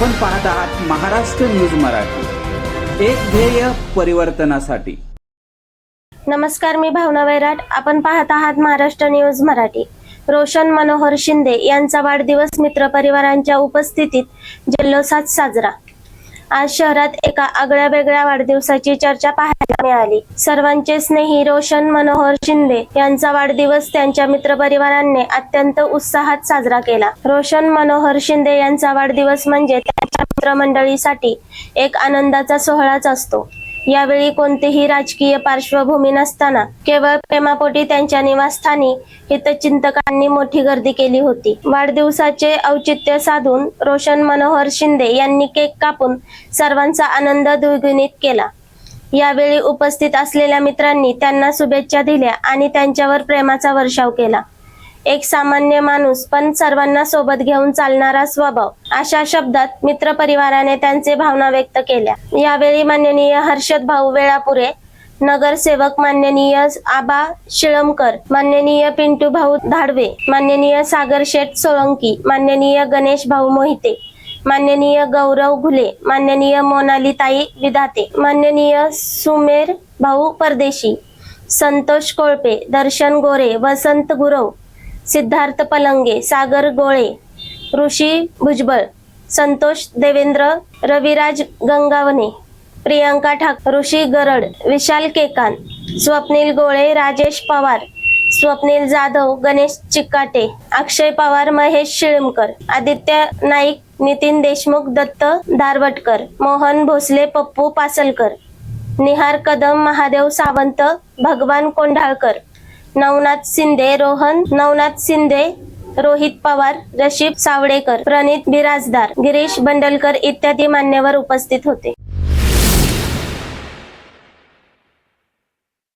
आपण पाहत आहात महाराष्ट्र न्यूज मराठी, एक ध्येय परिवर्तनासाठी। नमस्कार, मी भावना वैराट। आपण पाहत आहात महाराष्ट्र न्यूज मराठी। रोशन मनोहर शिंदे यांचा वाढदिवस मित्रपरिवारांच्या उपस्थितीत जल्लोषात साजरा। आज शहरात एका आगळ्या वेगळ्या वाढदिवसाची चर्चा पाहायला मिळाली। सर्वांचे स्नेही रोशन मनोहर शिंदे यांचा वाढदिवस त्यांच्या मित्रपरिवारांनी अत्यंत उत्साहात साजरा केला। रोशन मनोहर शिंदे यांचा वाढदिवस म्हणजे त्यांच्या मित्रमंडळीसाठी एक आनंदाचा सोहळाच असतो। यावेळी कोणतीही राजकीय पार्श्वभूमी नसताना केवळ प्रेमापोटी त्यांच्या निवासस्थानी हितचिंतकांनी मोठी गर्दी केली होती। वाढदिवसाचे औचित्य साधून रोशन मनोहर शिंदे यांनी केक कापून सर्वांचा आनंद द्विगुणित केला। यावेळी उपस्थित असलेल्या मित्रांनी त्यांना शुभेच्छा दिल्या आणि त्यांच्यावर प्रेमाचा वर्षाव केला। एक सामान्य माणूस पण सर्वांना सोबत घेऊन चालणारा स्वभाव, अशा शब्दात मित्रपरिवाराने त्यांचे भावना व्यक्त केल्या। यावेळी माननीय हर्षद भाऊ वेळापुरे, नगरसेवक माननीय आबा शिळमकर, माननीय पिंटू भाऊ धाडवे, माननीय सागर शेठ सोळंकी, माननीय गणेश भाऊ मोहिते, माननीय गौरव घुले, माननीय मोनालीताई विधाते, माननीय सुमेर भाऊ परदेशी, संतोष कोळपे, दर्शन गोरे, वसंत गुरव, सिद्धार्थ पलंगे, सागर गोळे, ऋषी भुजबळ, संतोष देवेंद्र, रविराज गंगावणे, प्रियंका ठाकर, ऋषी गरड, विशाल केकान, स्वप्नील गोळे, राजेश पवार, स्वप्नील जाधव, गणेश चिकाटे, अक्षय पवार, महेश शिळमकर, आदित्य नाईक, नितीन देशमुख, दत्त धारवटकर, मोहन भोसले, पप्पू पासलकर, निहार कदम, महादेव सावंत, भगवान कोंढाळकर, नवनाथ शिंदे, नवनाथ शिंदे, रोहित पवार, रशीद सावडेकर, प्रणित बिराजदार, गिरीश बंडलकर इत्यादी मान्यवर उपस्थित होते।